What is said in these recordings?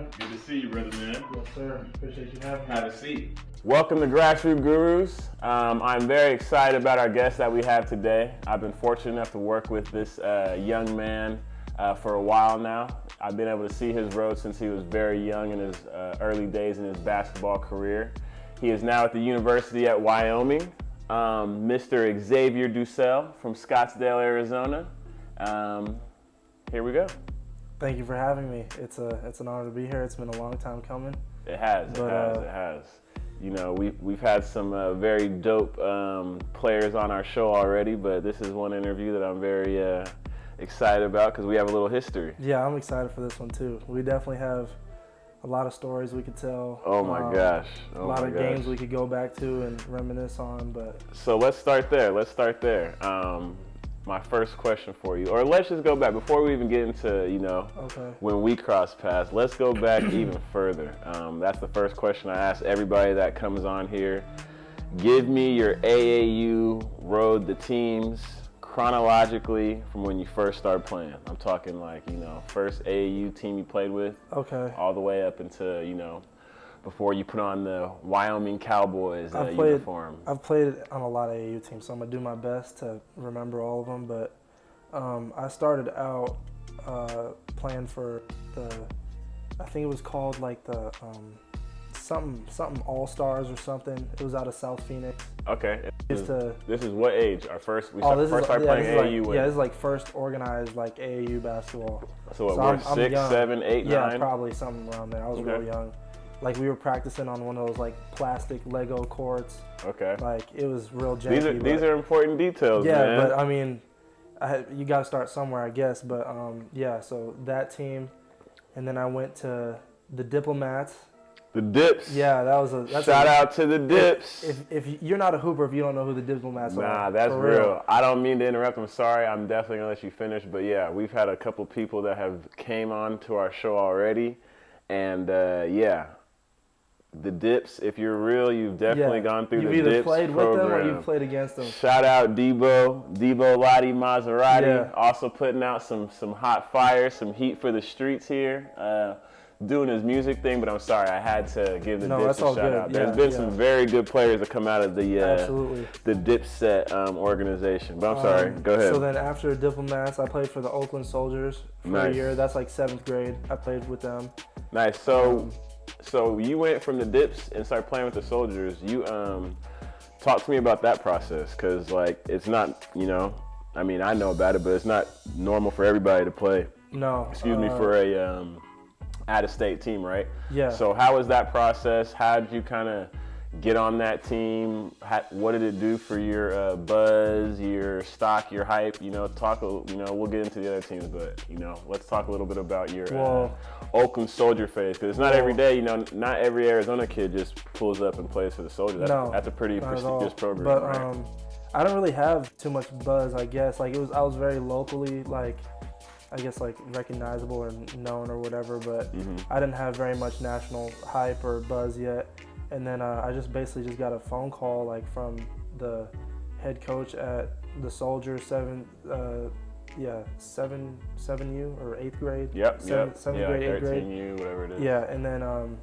man. Good to see you, brother, man. Yes, sir. Appreciate you having me. Have a seat. Welcome to Grassroots Gurus. I'm very excited about our guest that we have today. I've been fortunate enough to work with this young man for a while now. I've been able to see his road since he was very young in his early days in his basketball career. He is now at the University at Wyoming. Mr. Xavier Dusell from Scottsdale, Arizona. Here we go. Thank you for having me. It's an honor to be here. It's been a long time coming. It has. You know, we've had some very dope players on our show already, but this is one interview that I'm very excited about because we have a little history. Yeah, I'm excited for this one too. We definitely have a lot of stories we could tell. Oh my gosh. A lot of games we could go back to and reminisce on. But so let's start there. My first question for you, or let's just go back before we even get into, you know, when we cross paths. Let's go back even further. That's the first question I ask everybody that comes on here. Give me your AAU road to teams chronologically from when you first started playing. I'm talking like, you know, first AAU team you played with, all the way up into, you know, before you put on the Wyoming Cowboys uniform. I've played on a lot of AAU teams, so I'm going to do my best to remember all of them. But I started out playing for I think it was called like the something All-Stars or something. It was out of South Phoenix. Okay. This is what age? First started playing AAU with? Yeah, this is like first organized like AAU basketball. So we're 6, 7, 8, 9? Yeah, probably something around there. I was real young. Like we were practicing on one of those like plastic Lego courts. Okay. Like it was real janky. These are important details, yeah, man. But I mean, you got to start somewhere, I guess. But yeah, so that team, and then I went to the Diplomats. The Dips. Yeah, that's shout out to the Dips. If you're not a hooper, if you don't know who the Diplomats are. Nah, that's real. I don't mean to interrupt. I'm sorry. I'm definitely gonna let you finish. But yeah, we've had a couple people that have came on to our show already, and yeah. The Dips, if you're real, you've definitely gone through the Dips program. You've either played with them or you've played against them. Shout out Debo Lottie Maserati, also putting out some hot fire, some heat for the streets here, doing his music thing, but I'm sorry, I had to give the Dips a shout out. There's been some very good players that come out of the Dipset organization, but I'm sorry, go ahead. So then after Diplomats, I played for the Oakland Soldiers for a year. That's like 7th grade. I played with them. Nice. So you went from the Dips and started playing with the Soldiers. You talk to me about that process, because like it's not, you know, I mean I know about it, but it's not normal for everybody to play. No. Excuse me, for a out-of-state team, right? Yeah. So how was that process? How did you kind of get on that team? What did it do for your buzz, your stock, your hype? You know, we'll get into the other teams, but you know, let's talk a little bit about your Oakland Soldier phase, because it's not every day. You know, not every Arizona kid just pulls up and plays for the Soldiers. That's a pretty prestigious program. But right? I don't really have too much buzz, I guess. Like I was very locally, like I guess like recognizable or known or whatever, but I didn't have very much national hype or buzz yet. And then I basically got a phone call like from the head coach at the Soldiers 7U or 8th grade. Seventh grade, 8th grade. 13U, whatever it is. Yeah, and then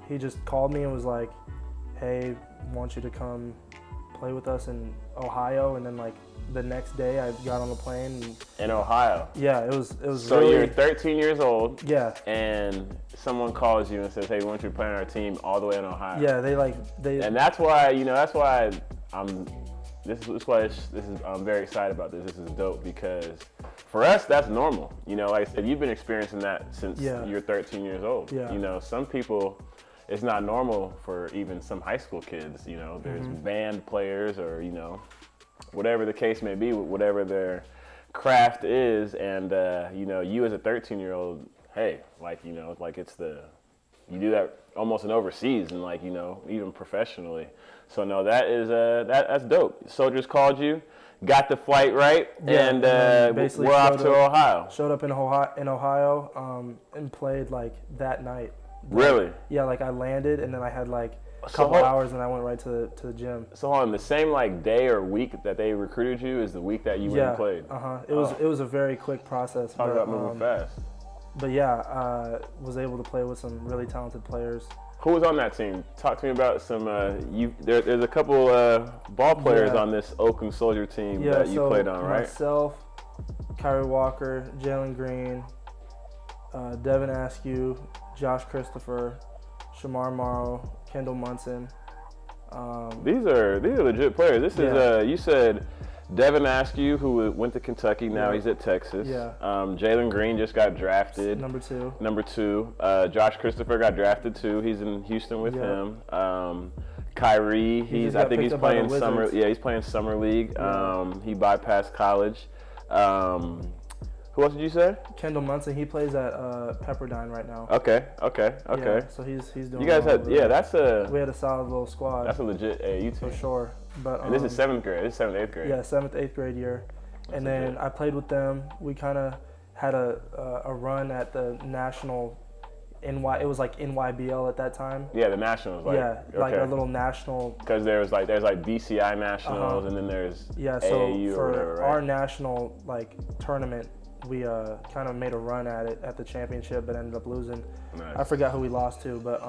he just called me and was like, "Hey, want you to come play with us in Ohio." And then like the next day, I got on the plane. In Ohio. Yeah, it was. So really, you're 13 years old. Yeah. And someone calls you and says, "Hey, we want you to play on our team all the way in Ohio." Yeah, they. And that's why I'm very excited about this. This is dope because for us that's normal. You know, like I said, you've been experiencing that since you're 13 years old. Yeah. You know, some people, it's not normal for even some high school kids. You know, there's band players or you know, whatever the case may be, whatever their craft is, and you know, you as a 13-year-old. Hey, like, you know, like you do that almost in overseas and like, you know, even professionally. So no, that's dope. Soldiers called you, got the flight right, and we're off to Ohio. Showed up in Ohio and played like that night. Really? Yeah, like I landed and then I had like a couple hours and I went right to the gym. So on the same like day or week that they recruited you is the week that you went and played? It was a very quick process. Talk about moving fast. But yeah, was able to play with some really talented players. Who was on that team? Talk to me about some. There's a couple ball players on this Oakland Soldier team that you played on, right? Myself, Kyrie Walker, Jalen Green, Devin Askew, Josh Christopher, Shamar Morrow, Kendall Munson. These are legit players. This is you said Devin Askew, who went to Kentucky. Now he's at Texas. Yeah. Jalen Green just got drafted. Number two. Josh Christopher got drafted too. He's in Houston with him. Kyrie, I think he's playing summer. Yeah, he's playing summer league. He bypassed college. Who else did you say? Kendall Munson. He plays at Pepperdine right now. Okay. Yeah, so he's doing. You guys had we had a solid little squad. That's a legit AAU team for sure. But and this is 7th grade. This is 7th, 8th grade. Yeah, 7th, 8th grade year. And then I played with them. We kind of had a run at the national it was like NYBL at that time. Yeah, the nationals. Like a little national. Because there's like BCI nationals and then there's AAU for or whatever, right? our national tournament, we kind of made a run at it at the championship, but ended up losing. Nice. I forgot who we lost to, but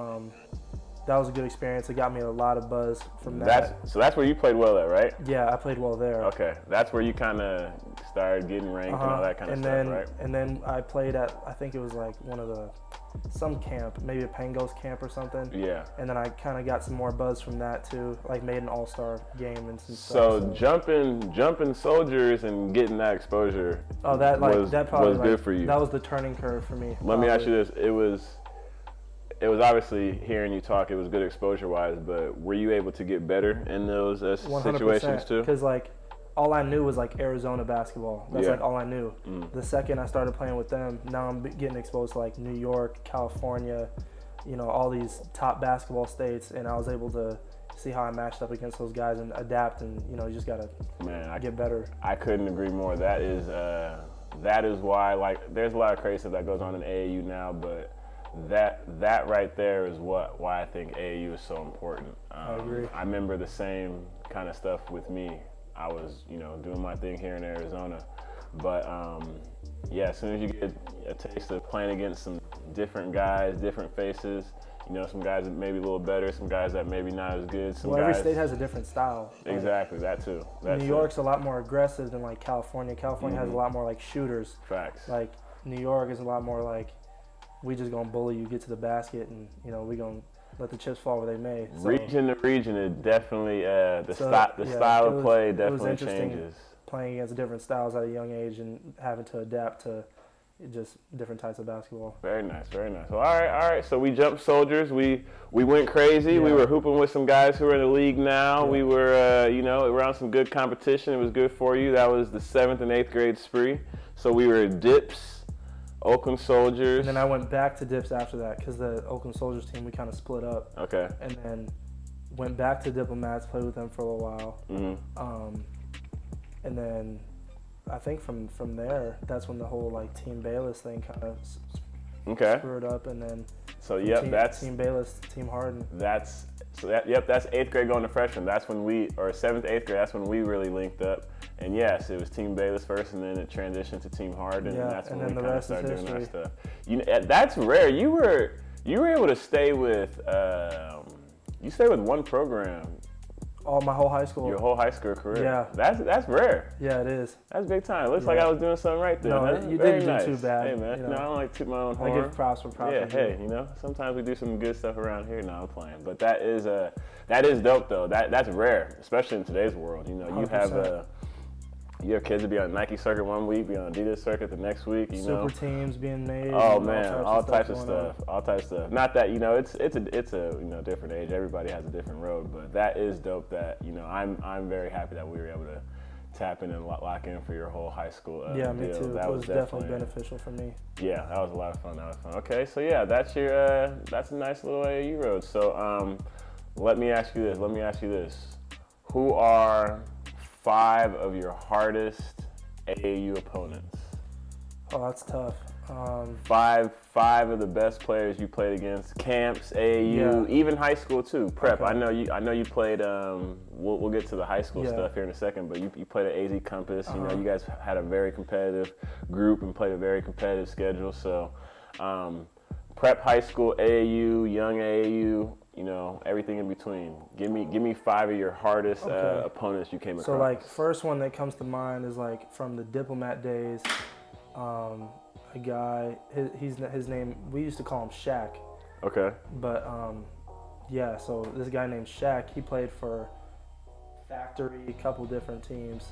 that was a good experience. It got me a lot of buzz from that. So that's where you played well at, right? Yeah, I played well there. Okay, that's where you kind of started getting ranked and all that kind of stuff, right? And then I played at, I think it was like some camp, maybe a Pangos camp or something. Yeah. And then I kind of got some more buzz from that too, like made an all-star game and some stuff. So jumping Soldiers and getting that exposure was good for you. That was the turning curve for me. Let me ask you this. It was obviously hearing you talk, it was good exposure-wise, but were you able to get better in those situations too? Because all I knew was Arizona basketball. That's all I knew. The second I started playing with them, now I'm getting exposed to New York, California, all these top basketball states, and I was able to see how I matched up against those guys and adapt, and you just gotta get better. I couldn't agree more. That is why there's a lot of crazy stuff that goes on in AAU now, but that right there is why I think AAU is so important. I agree. I remember the same kind of stuff with me. I was, doing my thing here in Arizona, but as soon as you get a taste of playing against some different guys, different faces, some guys that maybe a little better, some guys that maybe not as good. Every state has a different style. Exactly, that too. New York's a lot more aggressive than California. California has a lot more shooters. Facts. New York is a lot more we just gonna bully you, get to the basket, and we gonna let the chips fall where they may. So, region to region, it definitely the style of play definitely changes. Playing against different styles at a young age and having to adapt to just different types of basketball. Very nice, very nice. Well, all right. So we jumped Soldiers. We went crazy. Yeah. We were hooping with some guys who are in the league now. Yeah. We were, around some good competition. It was good for you. That was the 7th and 8th grade spree. So we were Dips, Oakland Soldiers. And then I went back to Dips after that because the Oakland Soldiers team, we kind of split up. Okay. And then went back to Diplomats, played with them for a little while. Mm-hmm. And then I think from there, that's when the whole Team Bayless thing kind of screwed up. And then that's Team Bayless, Team Harden. That's 8th grade going to freshman. That's when 7th, 8th grade, that's when we really linked up. And yes, it was Team Bayless first, and then it transitioned to Team Harden, and that's when we kind of started doing our stuff. That's rare. You were able to stay with you stayed with one program. My whole high school. Your whole high school career. Yeah. That's rare. Yeah, it is. That's big time. It looks like I was doing something right there. No, man. you Very didn't nice. do too bad. Hey man, I don't like to toot my own horn. I give props for props. Yeah, hey, sometimes we do some good stuff around here. Now I'm playing, but that is dope though. That's rare, especially in today's world. You 100%. You have kids that be on Nike circuit one week, be on Adidas circuit the next week. Super teams being made. Oh man, all types of stuff. Not that it's a different age. Everybody has a different road, but that is dope. That I'm very happy that we were able to tap in and lock in for your whole high school. Yeah, deal. me too. That it was definitely beneficial for me. Yeah, that was a lot of fun. Okay, so yeah, that's a nice little AAU road. So let me ask you this. Who are 5 of your hardest AAU opponents? Oh, that's tough. 5 of the best players you played against, camps, AAU, even high school too. Prep. Okay. I know you played. We'll get to the high school stuff here in a second, but you played at AZ Compass. You guys had a very competitive group and played a very competitive schedule. So Prep high school, AAU, young AAU, you know, everything in between. Give me 5 of your hardest opponents you came across. So like first one that comes to mind is like from the Diplomat days. A guy, his name, we used to call him Shaq. Okay. But yeah, so this guy named Shaq, he played for Factory, a couple different teams.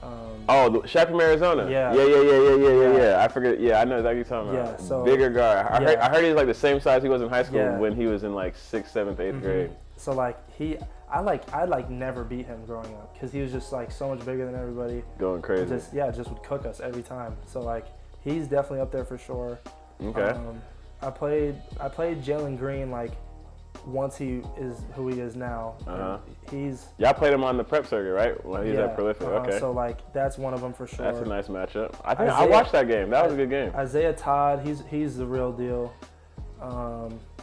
Shaq from Arizona. Yeah. Yeah. I forget. Yeah, I know exactly what you're talking about. Yeah, so bigger guy. I heard he's like the same size he was in high school when he was in like 6th, 7th, 8th grade. So like I never beat him growing up because he was just like so much bigger than everybody. Going crazy. Just would cook us every time. So like he's definitely up there for sure. Okay. I played Jalen Green like once he is who he is now. Y'all played him on the prep circuit, right? When he's at Prolific. Okay. So like that's one of them for sure. That's a nice matchup. I watched that game. That was a good game. Isaiah Todd, he's the real deal.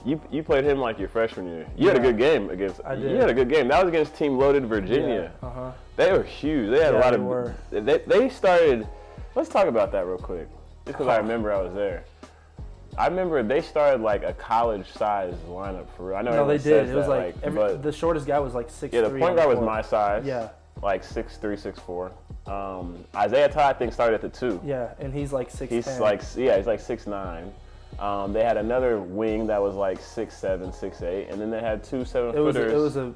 You played him like your freshman year. You had a good game against. I did. You had a good game. That was against Team Loaded Virginia. Yeah. They were huge. They had a lot of. They started. Let's talk about that real quick, just because I remember I was there. I remember they started like a college-sized lineup for real. I know. No, they did. It was but the shortest guy was like 6'3". Yeah, the point guard was my size. Yeah. Like 6'3", 6'4". Isaiah Todd, I think, started at the 2. Yeah, and he's like 6'10". He's like 6'9". They had another wing that was like 6'7", 6'8", and then they had 2 7-footers. It was a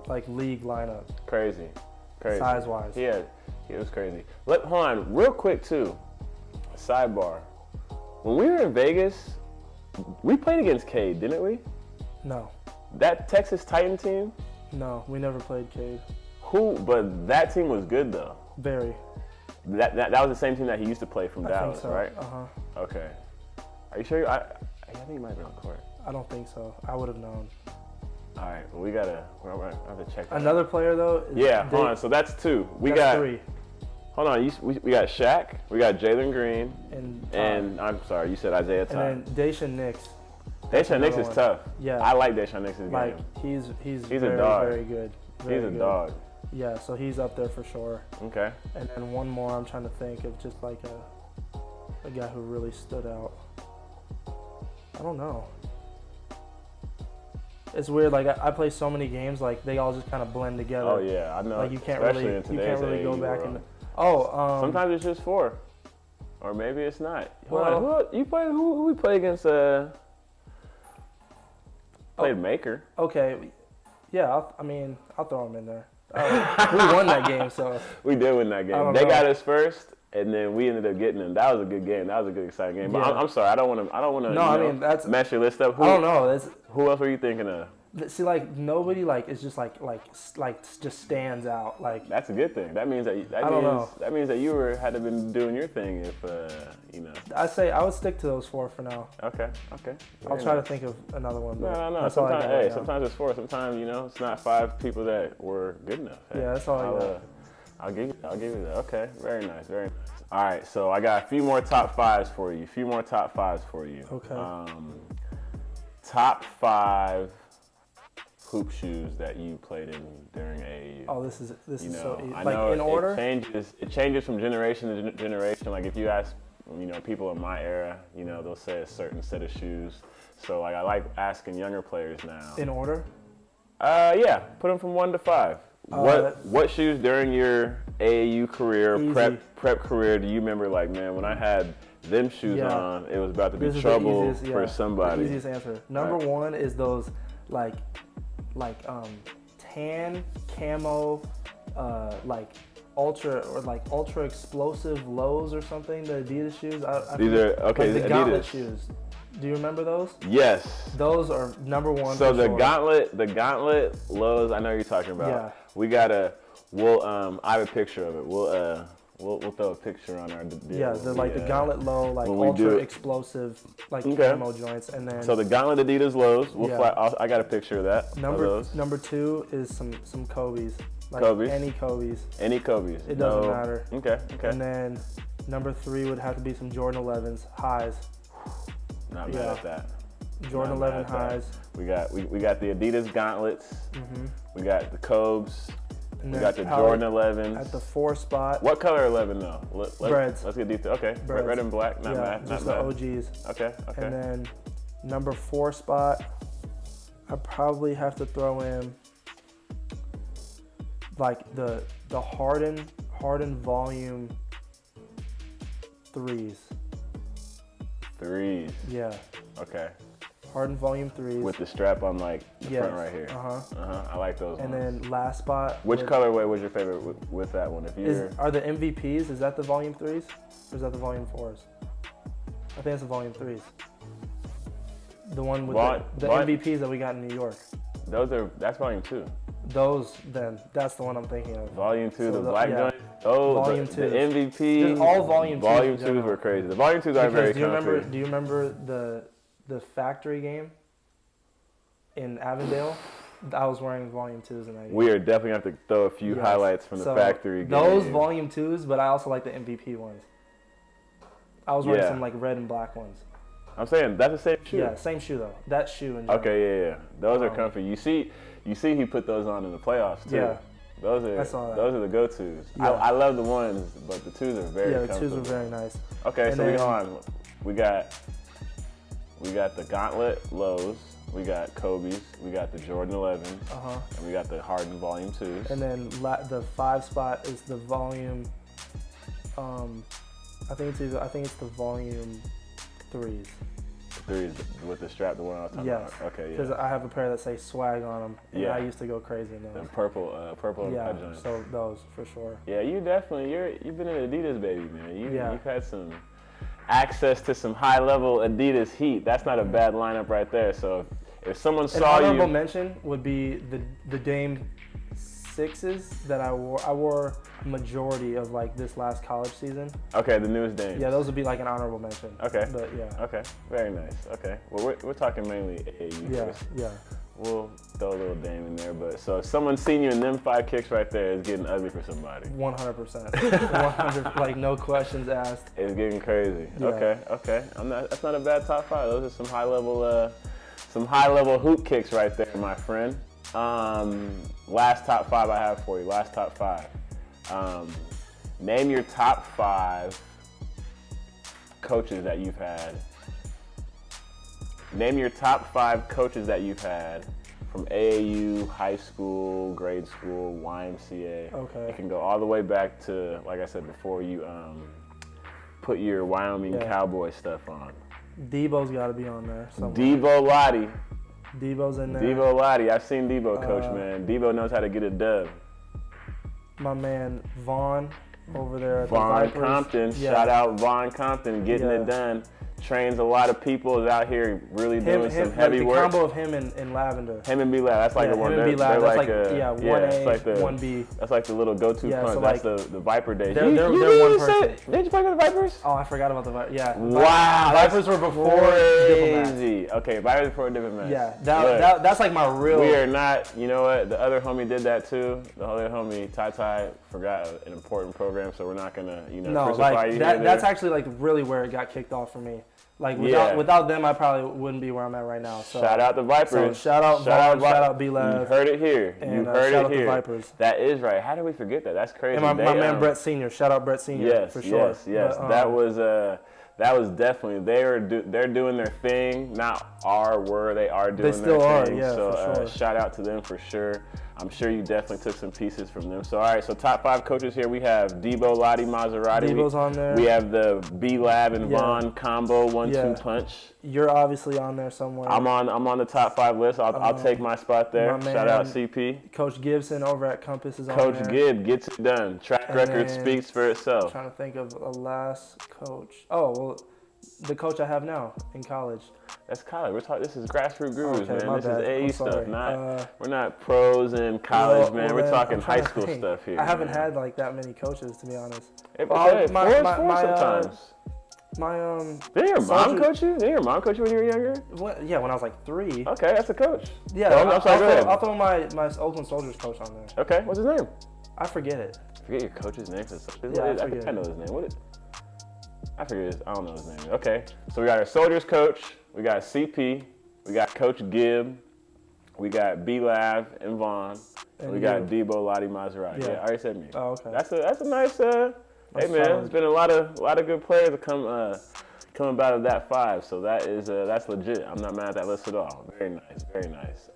like league lineup. Crazy. Size-wise. Yeah, it was crazy. Hold on, real quick too. Sidebar. When we were in Vegas, we played against Cade, didn't we? No. That Texas Titan team? No, we never played Cade. But that team was good though. Very. That was the same team that he used to play from Dallas, think so. right? Okay. Are you sure? I think he might be on court. I don't think so. I would have known. All right, well, we have to check that Another player though? Hold on. So that's 2. We got 3. Hold on, we got Shaq, we got Jalen Green, and I'm sorry, you said Isaiah Todd. And then Daishan Nix. Daishan Nix is tough. Yeah. I like Daishan Nix's game. Like he's a dog. Very good. He's a dog. Yeah, so he's up there for sure. Okay. And then one more, I'm trying to think of just like a guy who really stood out. I don't know. It's weird. Like I play so many games, like they all just kind of blend together. Oh yeah, I know. Like you can't Especially really go back and. Sometimes it's just 4, or maybe it's not. Well, who we play against? Played Maker. Okay, yeah. I'll throw him in there. We won that game, so. We did win that game. They got us first, and then we ended up getting them. That was a good game. That was a good, exciting game. But I'm sorry, I don't want to. No, that's mess your list up. I don't know. Who else were you thinking of? See, like nobody is just like just stands out. Like that's a good thing. That means that you had to been doing your thing. If I would stick to those 4 for now. Okay. I'll try to think of another one. No. Sometimes it's 4. Sometimes it's not 5 people that were good enough. Yeah, that's all I got. I'll give you that. Okay, very nice. All right, so I got a few more top 5s for you. Okay. Top 5 hoop shoes that you played in during AAU. Oh, this is so easy. I like know in order? It changes from generation to generation. Like if you ask, people in my era, they'll say a certain set of shoes. So like I like asking younger players now. In order? Yeah. Put them from 1 to 5. What shoes during your AAU career, prep career, do you remember? Like, man, when I had them shoes on, it was about to be trouble for somebody. The easiest answer. Number 1 is those like tan camo, like ultra explosive lows or something. The Adidas shoes. These are okay. Like the Adidas gauntlet shoes. Do you remember those? Yes. Those are number 1. So the gauntlet lows. I know you're talking about. Yeah. We gotta. I have a picture of it. We'll throw a picture on our. The gauntlet low, like ultra explosive, like camo joints, and then. So the gauntlet Adidas lows. I got a picture of that. Number 2 is some Kobe's. Like Kobe's. Any Kobe's. Any Kobe's. It doesn't matter. Okay. And then number 3 would have to be some Jordan 11s highs. Not mad at that. Jordan 11 highs. We got the Adidas gauntlets. We got the Kobe's. And we got the Jordan 11s. At the 4 spot. What color 11 though? Reds. Let's get detailed. Okay, Reds. red and black. Not bad. Just not the bad. OGs. Okay. And then number 4 spot, I probably have to throw in like the Harden volume 3s. 3s. Yeah. Okay. Harden volume 3s. With the strap on like the front right here. I like those and ones. then last spot. Which colorway was your favorite with that one? Are the MVPs, is that the volume 3s? Or is that the volume 4s? I think it's the volume 3s. The one with the MVPs that we got in New York. That's volume 2. That's the one I'm thinking of. Volume 2, the black joint. Oh, volume the MVP. Just all volume 2s. Volume 2s were crazy. The volume 2s are very comfy. Do you remember the factory game in Avondale? I was wearing volume 2s in that game. We are definitely going to have to throw a few highlights from the factory game. Those volume 2s, but I also like the MVP ones. I was wearing some like red and black ones. I'm saying that's the same shoe. Yeah, same shoe though. That shoe in general. Okay, yeah. Those are comfy. You see he put those on in the playoffs too. Yeah. Those are the go-tos. Yeah. I love the ones, but the 2s are very comfortable. The 2s are very nice. Okay, and so we go on. We got the Gauntlet lows. We got Kobe's. We got the Jordan 11s. And we got the Harden Volume 2s. And then the 5 spot is the volume. I think it's the volume 3s. 3s with the strap, the one I was talking about. Okay, yeah. Because I have a pair that say swag on them. And I used to go crazy in those. And purple. Yeah, so those for sure. Yeah, you've been an Adidas baby, man. You've had some access to some high-level Adidas heat. That's not a bad lineup right there. So if someone saw you, an honorable mention would be the Dame 6s that I wore. I wore majority of like this last college season. Okay, the newest Dames. Yeah, those would be like an honorable mention. Okay. But yeah. Okay, very nice. Okay, well we're talking mainly AAU. Yeah. We'll throw a little Dame in there, but so if someone's seen you in them 5 kicks right there, it's getting ugly for somebody. 100%. 100. Like no questions asked. It's getting crazy. Yeah. Okay. That's not a bad top 5. Those are some high level hoop kicks right there, my friend. Last top 5 I have for you. Last top 5. Name your top 5 coaches that you've had. Name your top 5 coaches that you've had from AAU, high school, grade school, YMCA. Okay. It can go all the way back to, like I said before, you put your Wyoming Cowboy stuff on. Debo's got to be on there somewhere. Debo Lottie. Debo's in there. Debo Lottie. I've seen Debo coach, man. Debo knows how to get a dub. My man Vaughn over there at Vaughn the Vipers. Compton. Yeah. Shout out Vaughn Compton getting it done. Trains a lot of people, is out here really doing some heavy work. The combo of him and Lavender. Him and B-Lab, that's like a one. They're like 1A, like 1B. That's like the little go-to punch. So that's the Viper days. They're one person. Did you play with the Vipers? Oh, I forgot about the Vipers. Yeah. Wow. Vipers were before Diplomats. Okay, Vipers before Diplomats. Yeah, that's like my real. We are not, you know what? The other homie did that too. The other homie, Ty, forgot an important program, so we're not going to, crucify you here. That's actually like really where it got kicked off for me. Like without them, I probably wouldn't be where I'm at right now. So shout out the Vipers. So shout out Vaughn, shout out B-Lab. You heard it here. And, shout out the Vipers. That is right. How did we forget that? That's crazy. And my man Brett Senior. Shout out Brett Senior. For sure. Yes. But, that was definitely they're doing their thing. Not they are doing their thing. They still are. Yeah, so for sure. Shout out to them for sure. I'm sure you definitely took some pieces from them. So all right, so top 5 coaches here. We have Debo, Lottie, Maserati. Debo's on there. We have the B-Lab and Vaughn combo 1-2 punch. You're obviously on there somewhere. I'm on the top 5 list. I'll take my spot there. Shout out CP. Coach Gibson over at Compass is on there. Coach Gibb gets it done. Track record speaks for itself. I'm trying to think of a last coach. Oh, well, the coach I have now in college. That's college. We're talking. This is Grassroots Gurus, man. This bad. is AAU stuff. We're not pros in college, man. We're talking high school stuff here. I haven't had like that many coaches, to be honest. Four sometimes. Didn't your mom coach you? Didn't your mom coach you when you were younger? Yeah, when I was like 3. Okay, that's a coach. Yeah, I'll throw my Oakland Soldiers coach on there. Okay, what's his name? I forget it. Forget your coach's name. I think I know his name. I don't know his name. Okay, so we got our Soldiers coach. We got CP. We got Coach Gibb. We got B-Lab and Vaughn. We got Debo, Lottie, Maserati. Yeah, I already said me. Oh, okay. That's a nice. Hey man, there's been a lot of good players that come about of that 5. So that's legit. I'm not mad at that list at all. Very nice, very nice.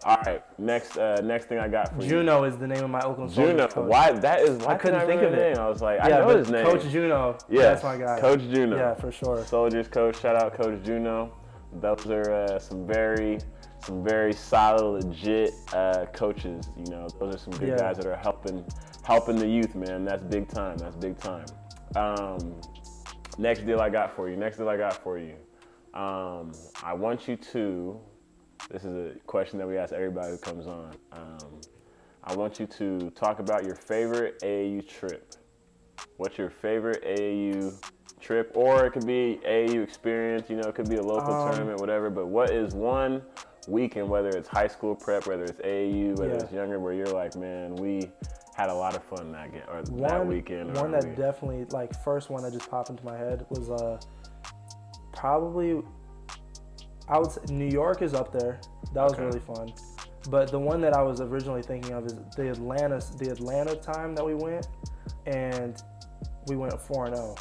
All right, next thing I got for you. Juno is the name of my Oakland Soldiers coach. Why that is? Why I couldn't think of it. Name? I was like, I know his name. Coach Juno. Yeah, that's my guy. Coach Juno. Yeah, for sure. Soldiers coach. Shout out Coach Juno. Those are some very solid, legit coaches. You know, those are some good guys that are helping the youth, man. That's big time. That's big time. Next deal I got for you. I want you to. This is a question that we ask everybody who comes on. I want you to talk about your favorite AAU trip. What's your favorite AAU trip? Or it could be AAU experience, you know, it could be a local tournament, whatever. But what is one weekend, whether it's high school prep, whether it's AAU, whether it's younger, where you're like, man, we had a lot of fun that game, or that weekend? One that definitely, like, first one that just popped into my head was probably, I would say New York is up there. That was really fun. But the one that I was originally thinking of is the Atlanta time that we went, and we went 4-0.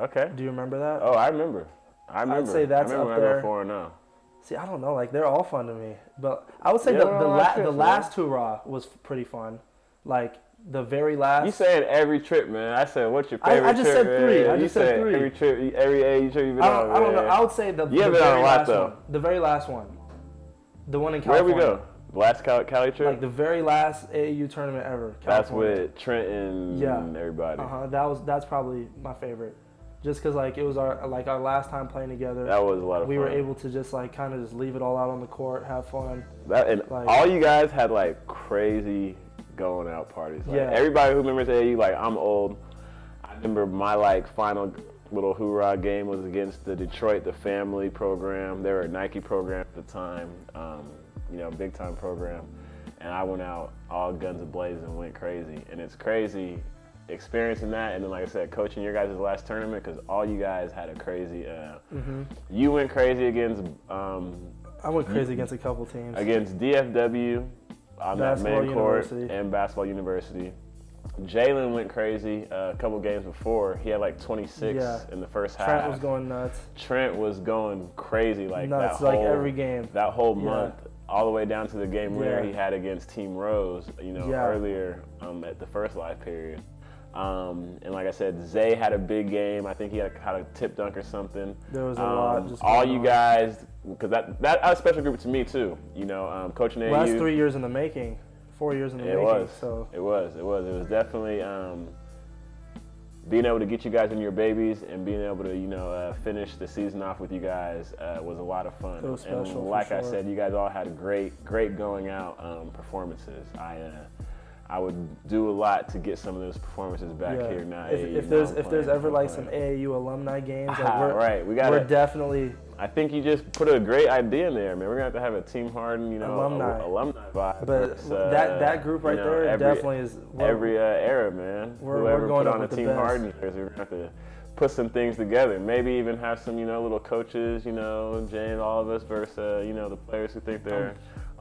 Okay. Do you remember that? Oh, I remember. I'd say that's up there. 4-0. See, I don't know. Like, they're all fun to me. But I would say the last hurrah was pretty fun. Like, the very last. You saying every trip, man. I said, what's your favorite trip? I just said 3. I just said 3. Every trip, every AAU trip you've been on, I don't know. I would say the very last one. The very last one. The one in California. Where we go? Last Cali trip? Like the very last AAU tournament ever. California. That's with Trent and everybody. That's probably my favorite. Just because, like, it was our last time playing together. That was a lot of fun. We were able to just, like, kind of just leave it all out on the court, have fun. All you guys had, like, crazy going out parties. Like, everybody who remembers AAU, like, I'm old. I remember my, like, final little hoorah game was against the Detroit, the family program. They were a Nike program at the time, you know, big time program. And I went out all guns a-blazing and went crazy. And it's crazy experiencing that, and then, like I said, coaching your guys' last tournament, because all you guys had a crazy. You went crazy against. I went crazy against a couple teams. Against DFW on that main court and Basketball University. Jalen went crazy a couple games before. He had like 26 in the first half. Trent was going nuts. Trent was going crazy, like nuts, that whole, every game. That whole month, all the way down to the game winner he had against Team Rose, you know, earlier at the first live period. And like I said, Zay had a big game. I think he had a tip dunk or something. There was a lot. Just all you guys, because that was a special group to me too. You know, coaching AAU. Last 3 years in the making, 4 years in the making. So it was definitely being able to get you guys into your babies and being able to, you know, finish the season off with you guys was a lot of fun. It was special. And like I said, you guys all had great going out performances. I would do a lot to get some of those performances back here now. If there's ever like some AAU alumni games, like we're definitely. I think you just put a great idea in there, man. We're gonna have a Team Harden, you know, alumni vibe. But that group right there definitely is every era, man. We're going put on a Team Harden jersey, we're gonna have to put some things together. Maybe even have some, you know, little coaches, you know, Jay and all of us versus, you know, the players who think they're.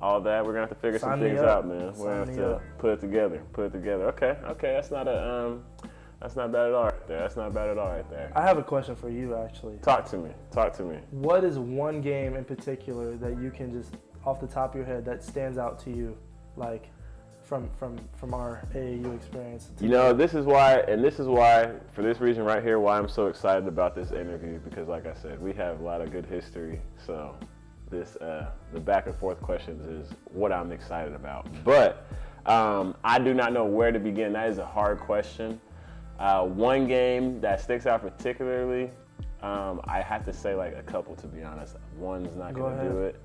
All that, we're gonna have to figure some things out, man. We're gonna have to put it together. Okay. That's not bad at all right there. I have a question for you, actually. Talk to me. What is one game in particular that you can just off the top of your head that stands out to you, like from our AAU experience? You know, this is why, for this reason right here, why I'm so excited about this interview, because like I said, we have a lot of good history, so. The back and forth questions is what I'm excited about. But I do not know where to begin. That is a hard question. One game that sticks out particularly, I have to say like a couple, to be honest. One's not going to do it.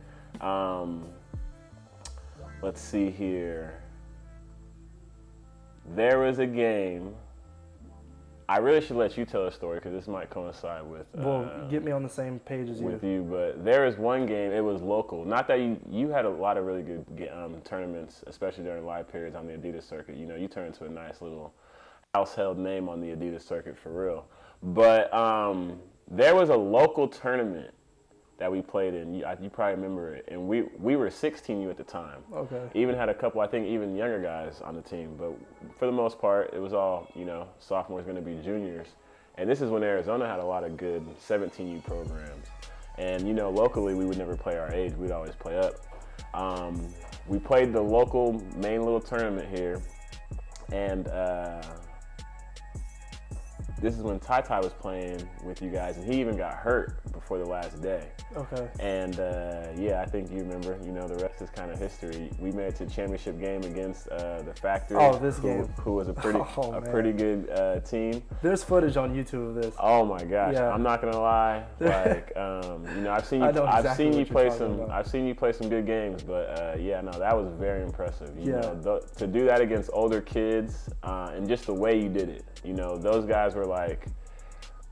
Let's see here. There was a game. I really should let you tell a story because this might coincide with. Get me on the same page as you. With you, but there is one game. It was local. Not that you had a lot of really good tournaments, especially during live periods on the Adidas circuit. You know, you turned into a nice little household name on the Adidas circuit for real. But there was a local tournament that we played in. You probably remember it. And we were 16U at the time. Okay. Even had a couple, I think, even younger guys on the team. But for the most part, it was all, sophomores going to be juniors. And this is when Arizona had a lot of good 17U programs. And, locally, we would never play our age. We'd always play up. We played the local main little tournament here. And this is when Ty was playing with you guys, and he even got hurt before the last day. Okay. And I think you remember. The rest is kind of history. We made it to the championship game against the Factory. Oh, this game. Who was a pretty good team. There's footage on YouTube of this. Oh my gosh! Yeah. I'm not gonna lie. Like, I've seen you. I've seen you play some. I've seen you play some good games, but that was very impressive. To do that against older kids, and just the way you did it. Those guys were like,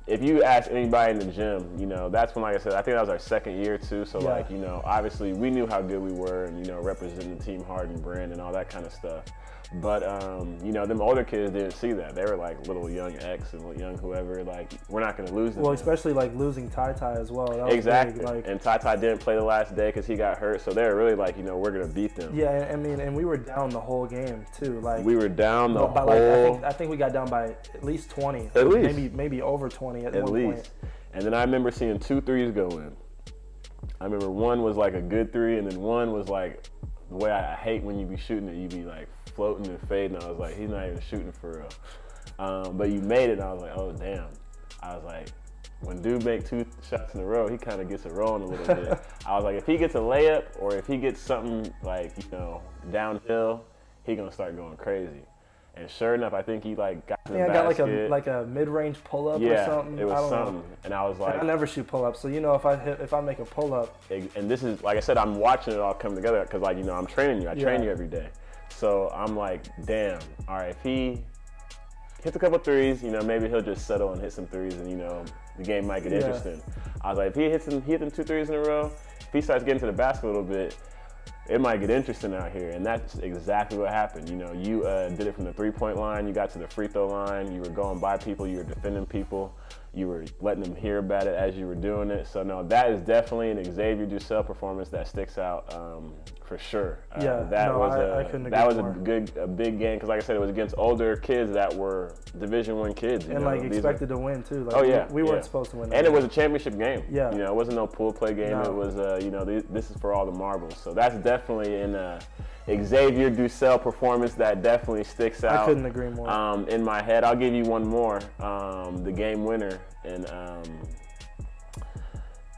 if you ask anybody in the gym, that's when, like I said, I think that was our second year too. So obviously we knew how good we were and, representing the team Harden brand and all that kind of stuff. But, them older kids didn't see that. They were like little young X and young whoever, like, we're not going to lose them. Well, especially like losing Ty as well. That was exactly. Big, and Ty didn't play the last day because he got hurt. So they were really like, we're going to beat them. Yeah, and we were down the whole game too. Like, we were down the whole. I think we got down by at least 20. At least. Maybe over 20 at one point. And then I remember seeing 2 threes go in. I remember one was like a good 3, and then one was like, the way I hate when you be shooting it, you be like floating and fading. I was like, he's not even shooting for real. But you made it, and I was like, oh damn. I was like, when dude make 2 shots in a row, he kind of gets it rolling a little bit. I was like, if he gets a layup or if he gets something like, downhill, he gonna start going crazy. And sure enough, I think he got to the basket. I got like a mid-range pull-up or something. It was something. And I was like, and I never shoot pull-ups, so if I make a pull-up. And this is, like I said, I'm watching it all come together because I'm training you. I train you every day. So I'm like, damn. All right, if he hits a couple threes, maybe he'll just settle and hit some threes, and the game might get interesting. I was like, if he hits them 2 threes in a row, if he starts getting to the basket a little bit, it might get interesting out here. And that's exactly what happened. You did it from the 3-point line, you got to the free throw line, you were going by people, you were defending people, you were letting them hear about it as you were doing it. So no, that is definitely an Xavier Dusell performance that sticks out for sure. That was a big game because, like I said, it was against older kids that were Division I kids. And expected to win too. We weren't supposed to win. And it was a championship game. Yeah. It wasn't no pool play game. No. It was this is for all the marbles. So that's definitely an Xavier Dusell performance that definitely sticks out. I couldn't agree more. In my head, I'll give you one more. The game winner in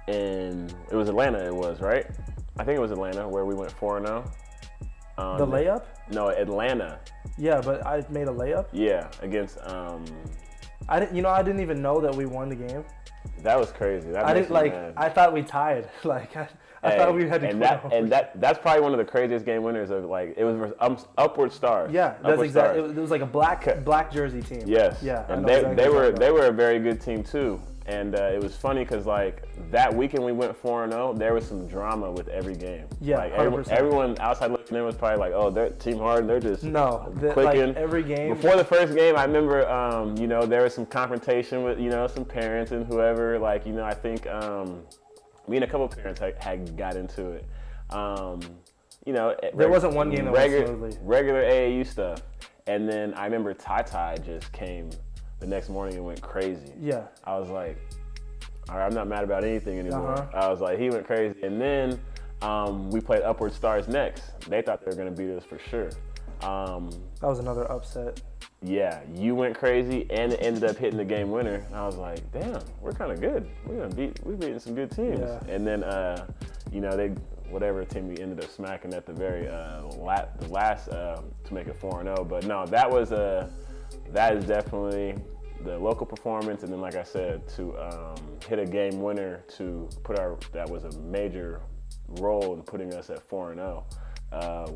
it was Atlanta. It was right. I think it was Atlanta where we went 4-0. The layup? No, Atlanta. Yeah, but I made a layup. Yeah, against. I didn't even know that we won the game. That was crazy. That I didn't I thought we tied. I thought we had to. That's probably one of the craziest game winners of it was Upward Stars. Yeah, that's exactly. It was like a black jersey team. Yes. Yeah. And they were a very good team too. And it was funny because that weekend we went 4-0. There was some drama with every game. Yeah, everyone outside looking in was probably like, "Oh, they're Team Harden. They're just clicking." Every game before the first game, I remember, there was some confrontation with some parents and whoever. I think me and a couple parents had got into it. There wasn't one game that went smoothly. Regular AAU stuff, and then I remember Ty just came the next morning and went crazy. Yeah. I was like, all right, I'm not mad about anything anymore. Uh-huh. I was like, he went crazy. And then we played Upward Stars next. They thought they were going to beat us for sure. That was another upset. Yeah, you went crazy and it ended up hitting the game winner. And I was like, damn, we're kind of good. We're beating some good teams. Yeah. And then, whatever team we ended up smacking at the very last to make it 4-0. But no, that is definitely the local performance, and then, like I said, to hit a game winner that was a major role in putting us at 4-0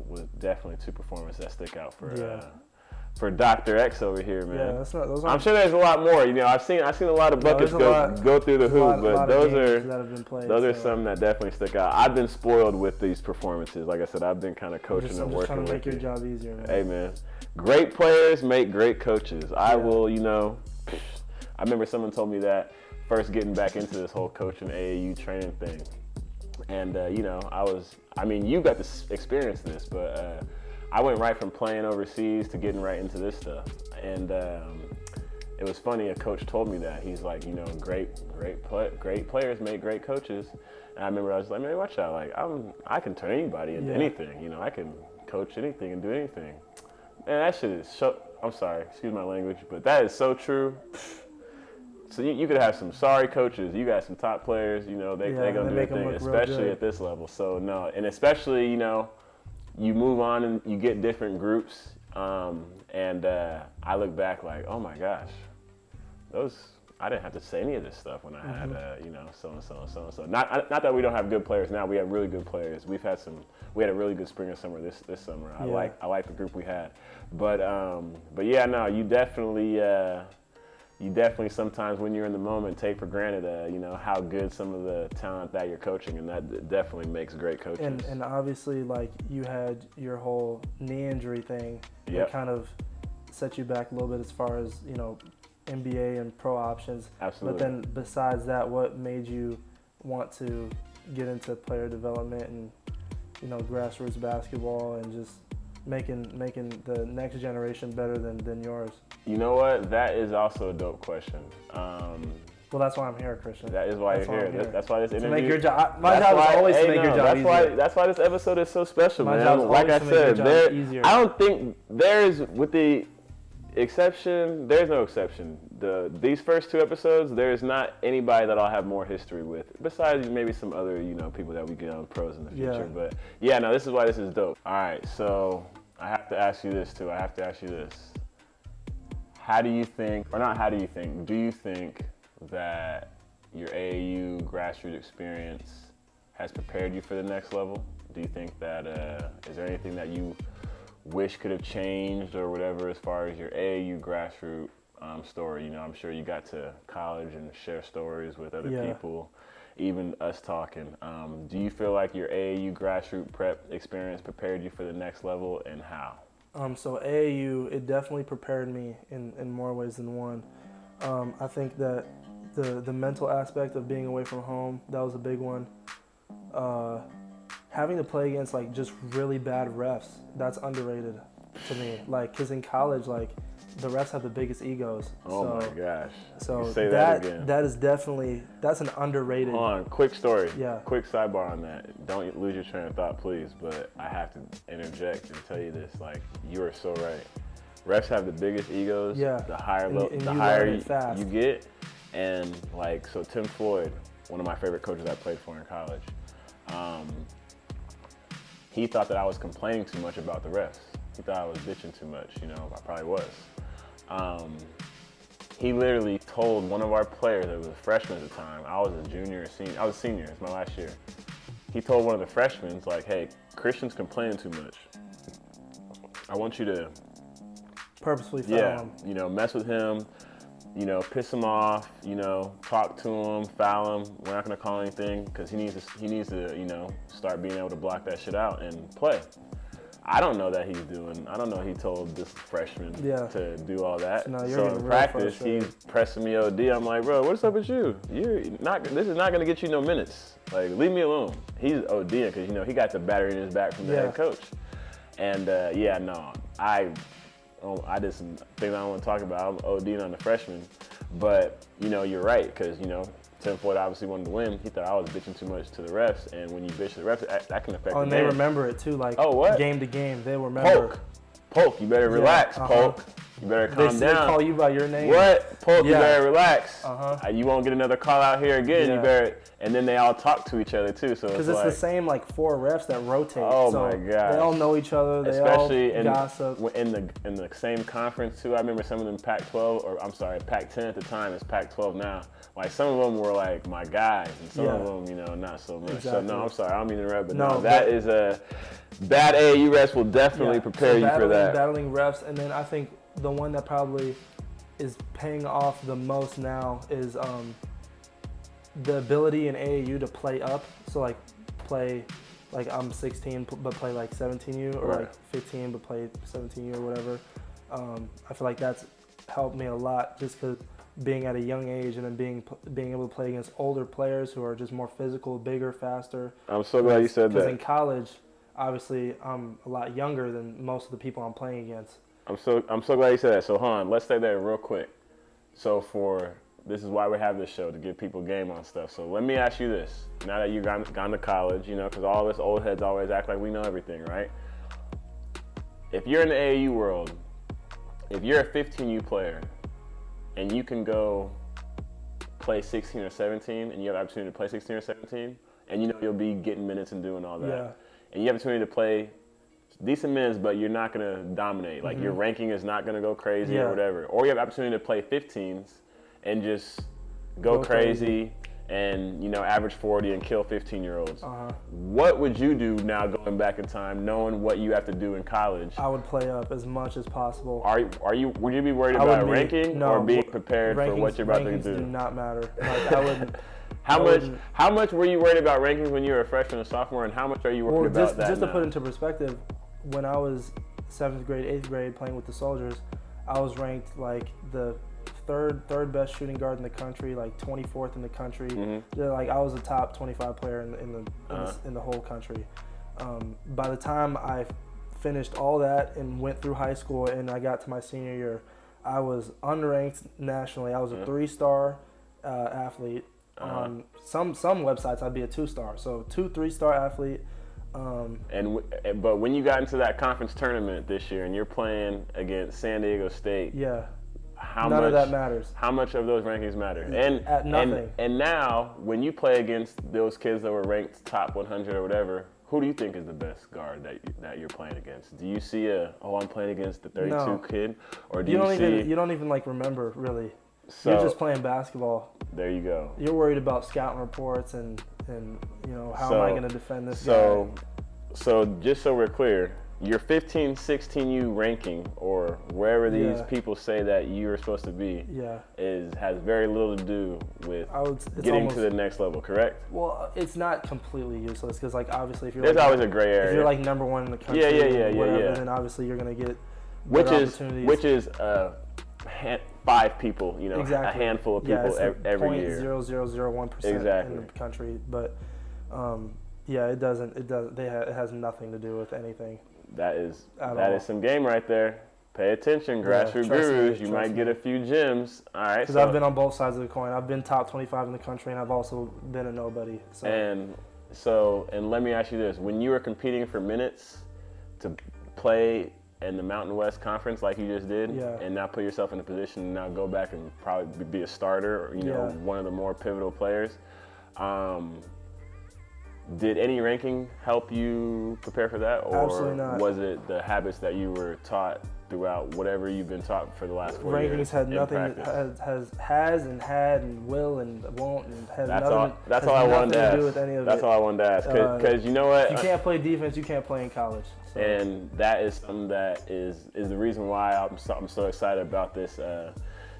was definitely 2 performances that stick out for Dr. X over here, man. Yeah, I'm sure there's a lot more. I've seen a lot of buckets go through the hoop, but those are some that definitely stick out. I've been spoiled with these performances. Like I said, I've been kind of coaching and working trying to make with your job easier, man. Hey, man. Great players make great coaches. I will, I remember someone told me that first getting back into this whole coaching AAU training thing. And, you got to experience this, but I went right from playing overseas to getting right into this stuff. And it was funny, a coach told me that. He's like, great players make great coaches. And I remember I was like, man, watch out. Like, I can turn anybody into anything. I can coach anything and do anything. Man, that shit is so, I'm sorry, excuse my language, but that is so true. So you could have some sorry coaches. You got some top players, they're going to do their thing, especially at this level. So, no, and especially, you move on and you get different groups. I look back like, oh my gosh, I didn't have to say any of this stuff when I had, so-and-so and so-and-so. Not that we don't have good players now. We have really good players. We had a really good spring and summer this summer. I like the group we had. But yeah, no, you definitely sometimes when you're in the moment take for granted, how good some of the talent that you're coaching, and that definitely makes great coaches. And obviously, like, you had your whole knee injury thing that kind of set you back a little bit as far as, NBA and pro options. Absolutely. But then besides that, what made you want to get into player development and, grassroots basketball and just making the next generation better than yours? You know what? That is also a dope question. Well, that's why I'm here, Christian. That is why you're here. That's why this interview. To make your job. My job is always to make your job easier. That's why this episode is so special, man. Job is like I said, easier. I don't think with the exception. There's no exception. These first two episodes, there's not anybody that I'll have more history with, besides maybe some other people that we get on pros in the future. Yeah. But yeah, no, this is why this is dope. All right, so I have to ask you this too. How do you think, or not how do you think, do you think that your AAU grassroots experience has prepared you for the next level? Do you think that, is there anything that you wish could have changed or whatever as far as your AAU grassroots story? I'm sure you got to college and share stories with other people, even us talking. Do you feel like your AAU grassroots prep experience prepared you for the next level, and how? So AAU, it definitely prepared me in more ways than one. I think that the mental aspect of being away from home, that was a big one. Having to play against like just really bad refs, that's underrated to me. Like, cause in college, like the refs have the biggest egos. Oh my gosh. So say that again. That's an underrated. Hold on, quick story. Yeah. Quick sidebar on that. Don't lose your train of thought, please. But I have to interject and tell you this. Like, you are so right. Refs have the biggest egos. Yeah. The higher you get, and like, so Tim Floyd, one of my favorite coaches I played for in college. He thought that I was complaining too much about the refs. He thought I was bitching too much, I probably was. He literally told one of our players, that was a freshman at the time, I was a junior or senior, I was a senior, it's my last year. He told one of the freshmen, like, hey, Christian's complaining too much. I want you to purposefully foul him. Mess with him, piss him off, talk to him, foul him. We're not gonna call anything because he needs to, start being able to block that shit out and play. I don't know he told this freshman to do all that. So in practice, he's pressing me OD. I'm like, bro, what's up with you? This is not gonna get you no minutes. Like, leave me alone. He's ODing because, he got the battery in his back from the head coach. And I did some things I don't want to talk about. I'm ODing on the freshman. But, you're right, because, Tim Floyd obviously wanted to win. He thought I was bitching too much to the refs. And when you bitch to the refs, that can affect the game. And they remember it, too. Like, game to game, they remember. Polk, you better relax, Polk. You better calm down. They call you by your name. What? Polk, you better relax. You won't get another call out here again. You better. And then they all talk to each other too. So because it's the same like 4 refs that rotate. Oh my god. They all know each other. They especially all gossip. in the same conference too. I remember some of them Pac-12 or I'm sorry Pac-10 at the time. It's Pac-12 now. Like some of them were like my guys, and some of them not so much. Exactly. So no, I'm sorry. I don't mean to interrupt, but that is a bad AAU refs will definitely prepare you for that. Battling refs, and then I think the one that probably is paying off the most now is the ability in AAU to play up. So play I'm 16 but play like 17U or like 15 but play 17U or whatever. I feel like that's helped me a lot just because being at a young age and then being able to play against older players who are just more physical, bigger, faster. I'm so glad you said that. Because in college, obviously, I'm a lot younger than most of the people I'm playing against. I'm so glad you said that. So, Han, let's stay there real quick. So this is why we have this show, to give people game on stuff. So let me ask you this. Now that you've gone to college, because all of us old heads always act like we know everything, right? If you're in the AAU world, if you're a 15U player and you can go play 16 or 17 and you have the opportunity to play 16 or 17 and you'll be getting minutes and doing all that, and you have the opportunity to play decent minutes, but you're not going to dominate. Like your ranking is not going to go crazy or whatever. Or you have the opportunity to play 15s and just go crazy and, average 40 and kill 15-year-olds. What would you do now going back in time, knowing what you have to do in college? I would play up as much as possible. Would you be worried about ranking or being prepared for what you're about to do? Rankings do not matter. Like, I wouldn't. How much were you worried about rankings when you were a freshman and sophomore, and how much are you worried about that just now? To put into perspective, when I was 7th grade, 8th grade playing with the Soldiers, I was ranked like the third best shooting guard in the country, like 24th in the country. Like I was a top 25 player in the whole country. By the time I finished all that and went through high school and I got to my senior year, I was unranked nationally. I was a 3-star athlete. On some websites, I'd be a 2-star. So 3-star athlete. But when you got into that conference tournament this year and you're playing against San Diego State, none of that matters. How much of those rankings matter? At nothing. And now, when you play against those kids that were ranked top 100 or whatever, who do you think is the best guard that you're playing against? Do you see I'm playing against the 32 kid, or do you don't even like remember really? So, you're just playing basketball. There you go. You're worried about scouting reports and how am I going to defend this guy? So just so we're clear, your 15, 16U ranking, or wherever these people say that you're supposed to be, has very little to do with getting to the next level, correct? Well, it's not completely useless because, like, obviously, if you're there's always a gray area. If you're like number one in the country, then obviously you're gonna get opportunities. Which is 5 people, a handful of people every year. 0.0001% in the country, but it has nothing to do with anything. That is some game right there. Pay attention, Grassroots Gurus. You might get a few gems. All right. Because I've been on both sides of the coin. I've been top 25 in the country, and I've also been a nobody. And let me ask you this: when you were competing for minutes to play in the Mountain West Conference, like you just did, and now put yourself in a position to now go back and probably be a starter, or one of the more pivotal players. Did any ranking help you prepare for that, or Absolutely not. Was it the habits that you were taught throughout whatever you've been taught for the last 4 years? Rankings had nothing, has and had and will and won't and has nothing. That's all I wanted to ask. To do with any of that's it. all I wanted to ask, because you know what? If you can't play defense, you can't play in college. So. And that is something that is the reason why I'm so excited about this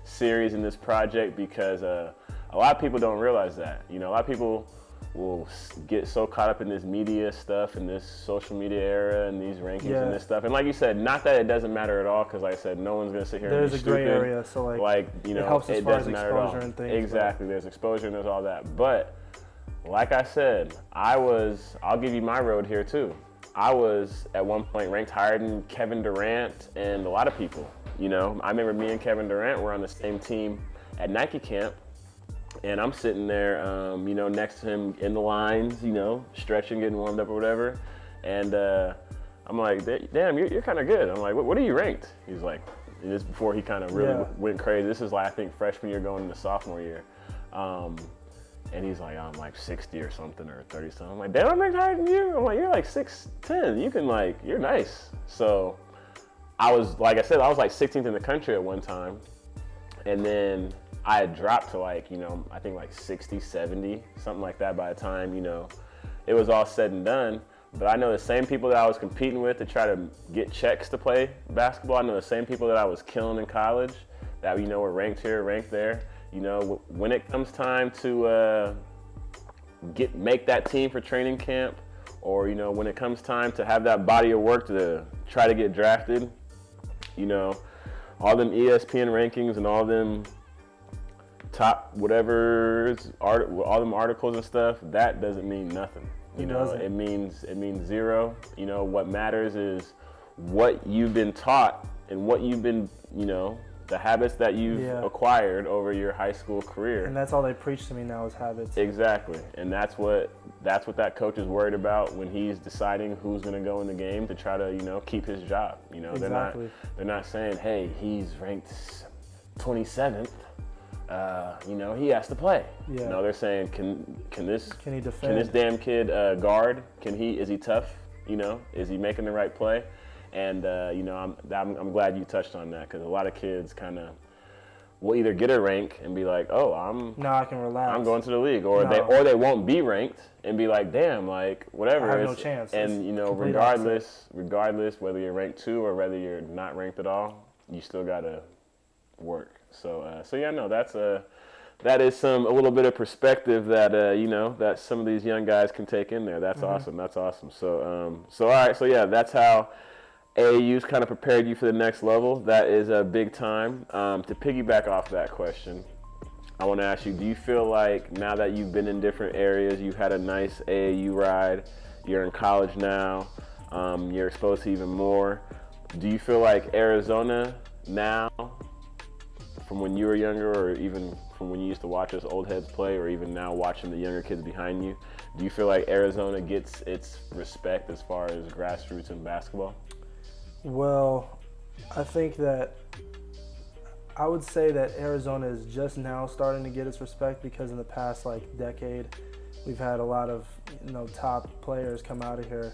series and this project, because a lot of people don't realize that. A lot of people will get so caught up in this media stuff and this social media era and these rankings and this stuff. And like you said, not that it doesn't matter at all, because like I said, no one's going to sit here and be stupid. There's a gray area, so it helps as far as exposure and things. Exactly, there's exposure and there's all that. But like I said, I'll give you my road here too. I was at one point ranked higher than Kevin Durant and a lot of people. I remember me and Kevin Durant were on the same team at Nike camp. And I'm sitting there, next to him in the lines, stretching, getting warmed up or whatever. And I'm like, damn, you're kind of good. I'm like, what are you ranked? He's like, this before he kind of really went crazy. This is like, I think, freshman year going into sophomore year. And he's like, I'm like 60 or something, or 30 something. I'm like, damn, I'm ranked higher than you. I'm like, you're like 6'10". You can you're nice. So I was, like I said, I was like 16th in the country at one time. And then I had dropped to I think like 60, 70, something like that by the time, it was all said and done. But I know the same people that I was competing with to try to get checks to play basketball. I know the same people that I was killing in college that, were ranked here, ranked there. When it comes time to make that team for training camp, or, when it comes time to have that body of work to try to get drafted, all them ESPN rankings and all them top whatever's all them articles and stuff, that doesn't mean nothing. You know, it means zero. You know, what matters is what you've been taught and what you've been, you know, the habits that you've acquired over your high school career. And that's all they preach to me now is habits. Exactly. And that's what that coach is worried about when he's deciding who's going to go in the game to try to, you know, keep his job. You know, exactly. they're not saying, hey, he's ranked 27th. You know, he has to play. Yeah. No, they're saying, can he defend? Can this damn kid guard? Is he tough? You know, is he making the right play? And you know, I'm glad you touched on that, because a lot of kids kind of will either get a rank and be like, oh, I can relax. I'm going to the league, or they won't be ranked and be like, damn, like whatever. I have no chance. And you know, regardless whether you're ranked 2 or whether you're not ranked at all, you still gotta work. So yeah, no, that is a little bit of perspective that you know, that some of these young guys can take in there. That's awesome. That's awesome. So all right. So yeah, that's how AAU's kind of prepared you for the next level. That is a big time. To piggyback off that question, I want to ask you: do you feel like now that you've been in different areas, you've had a nice AAU ride, you're in college now, you're exposed to even more? Do you feel like Arizona now, from when you were younger, or even from when you used to watch us old heads play, or even now watching the younger kids behind you, do you feel like Arizona gets its respect as far as grassroots in basketball? Well, I think that I would say that Arizona is just now starting to get its respect, because in the past decade, we've had a lot of, you know, top players come out of here.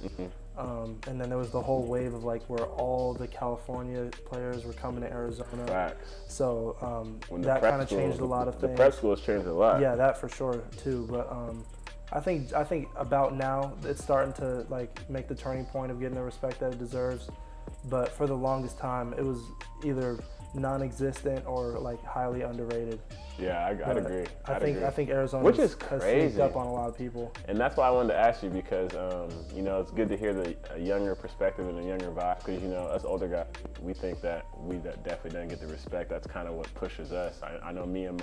And then there was the whole wave of where all the California players were coming to Arizona. Facts. So that kind of changed a lot of things. The prep schools changed a lot. Yeah, that for sure too. But I think about now it's starting to make the turning point of getting the respect that it deserves. But for the longest time, it was either non-existent or highly underrated. Yeah, I'd agree. I think Arizona has sneaked up on a lot of people. And that's why I wanted to ask you, because you know, it's good to hear a younger perspective and a younger vibe, because you know, us older guys, we think that we definitely didn't get the respect. That's kind of what pushes us. I know me and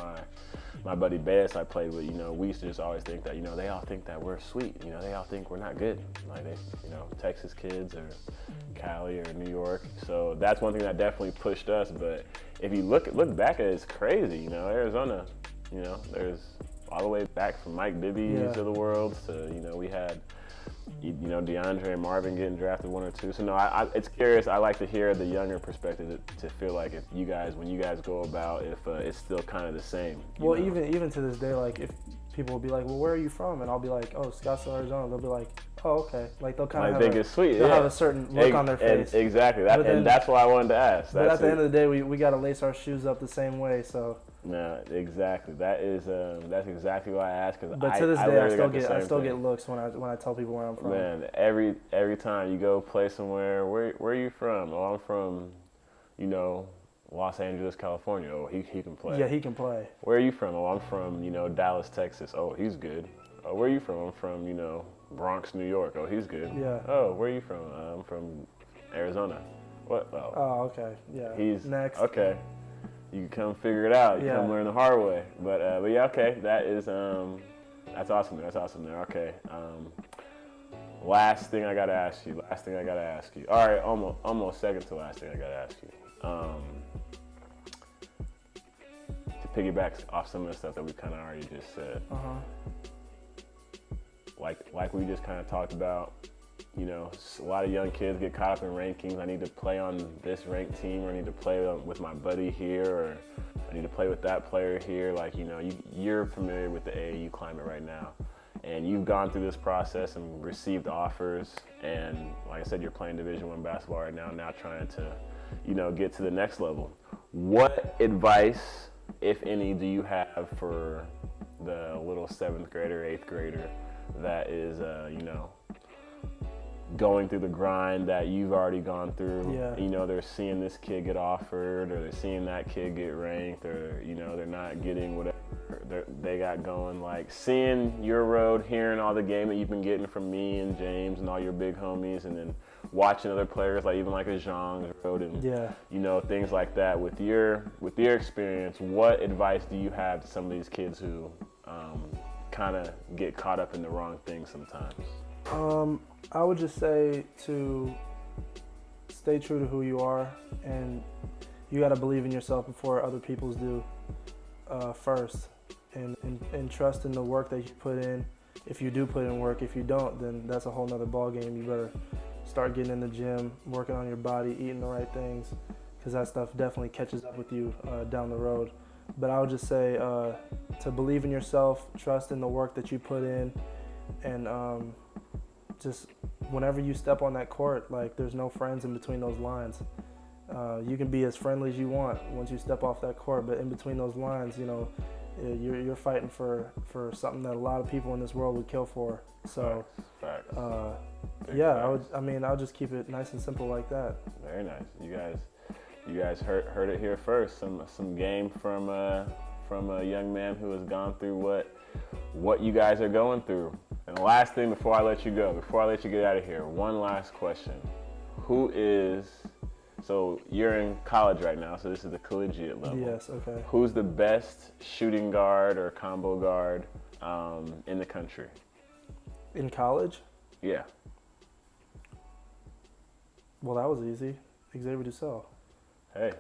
my buddy Bass I played with, you know, we used to just always think that, you know, they all think that we're sweet, you know, they all think we're not good, they, you know, Texas kids or Cali or New York. So that's one thing that definitely pushed us. But if you look back at it, it's crazy, you know, Arizona, you know, there's all the way back from Mike Bibby's of the world to, you know, we had, you know, DeAndre and Marvin getting drafted 1 or 2. So no, it's curious. I like to hear the younger perspective to feel like when you guys go about, if it's still kind of the same. Well, know? even to this day, if people will be like, well, where are you from? And I'll be like, oh, Scottsdale, Arizona. They'll be like, oh, okay. They'll kind of think it's sweet. They'll have a certain look on their face. Exactly. And that's why I wanted to ask. But at the end of the day, we got to lace our shoes up the same way. So. No, exactly. That's exactly why I asked. But to this day, I still get looks when I tell people where I'm from. Man, every time you go play somewhere, where are you from? Oh, I'm from, you know, Los Angeles, California. Oh, he can play. Yeah, he can play. Where are you from? Oh, I'm from, you know, Dallas, Texas. Oh, he's good. Oh, where are you from? I'm from, you know, Bronx, New York. Oh, he's good. Yeah. Oh, where are you from? I'm from Arizona. What? Oh, okay. Yeah. He's next. Okay. You can come figure it out. You come learn the hard way. But yeah, okay. That is that's awesome. That's awesome there. Okay. Last thing I gotta ask you. All right, almost second to last thing I gotta ask you. To piggyback off some of the stuff that we kind of already just said. Like we just kind of talked about, you know, a lot of young kids get caught up in rankings. I need to play on this ranked team, or I need to play with my buddy here, or I need to play with that player here. You know, you're familiar with the AAU climate right now, and you've gone through this process and received offers. And like I said, you're playing Division I basketball right now trying to, you know, get to the next level. What advice, if any, do you have for the little 7th grader, 8th grader that is, you know, going through the grind that you've already gone through? Yeah. You know, they're seeing this kid get offered, or they're seeing that kid get ranked, or, you know, they're not getting whatever they got going. Like seeing your road, hearing all the game that you've been getting from me and James and all your big homies, and then watching other players like even like a Zhang's road and you know, things like that. With your experience, what advice do you have to some of these kids who kind of get caught up in the wrong things sometimes? I would just say to stay true to who you are, and you got to believe in yourself before other people's do first, and trust in the work that you put in. If you do put in work, if you don't, then that's a whole nother ball game. You better start getting in the gym, working on your body, eating the right things, because that stuff definitely catches up with you down the road. But I would just say to believe in yourself, trust in the work that you put in, and just whenever you step on that court, like there's no friends in between those lines. You can be as friendly as you want once you step off that court, but in between those lines, you know, you're fighting for something that a lot of people in this world would kill for. So, Facts. I'll just keep it nice and simple like that. Very nice. You guys heard it here first. Some game from a young man who has gone through what you guys are going through. And the last thing before I let you go, before I let you get out of here, one last question. So you're in college right now, so this is the collegiate level. Yes, okay. Who's the best shooting guard or combo guard in the country? In college? Yeah. Well, that was easy. Xavier Dusell. Hey,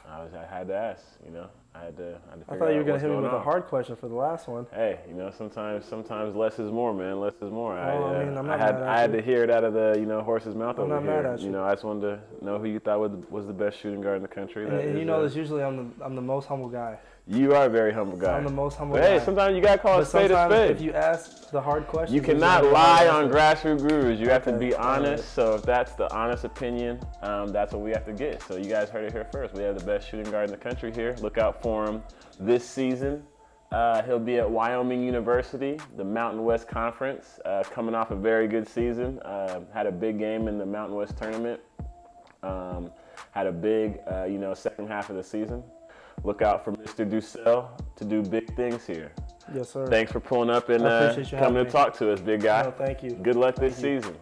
I had to ask, you know. I had to I thought you were going to hit me with a hard question for the last one. Hey, you know, sometimes less is more, man. Less is more. I had to hear it out of the, you know, horse's mouth over here. I'm not mad at you. You know, I just wanted to know who you thought was the best shooting guard in the country. And you know this, usually I'm the most humble guy. You are a very humble guy. I'm the most humble guy. Hey, sometimes you got to call a spade a spade. If you ask the hard questions, you cannot lie on Grassroots Gurus. You have to be honest. So if that's the honest opinion, that's what we have to get. So you guys heard it here first. We have the best shooting guard in the country here. Look out for him this season. He'll be at Wyoming University, the Mountain West Conference, coming off a very good season. Had a big game in the Mountain West tournament. Had a big, second half of the season. Look out for Mr. Dusell to do big things here. Yes, sir. Thanks for pulling up and coming to talk to us, big guy. No, thank you. Good luck this season.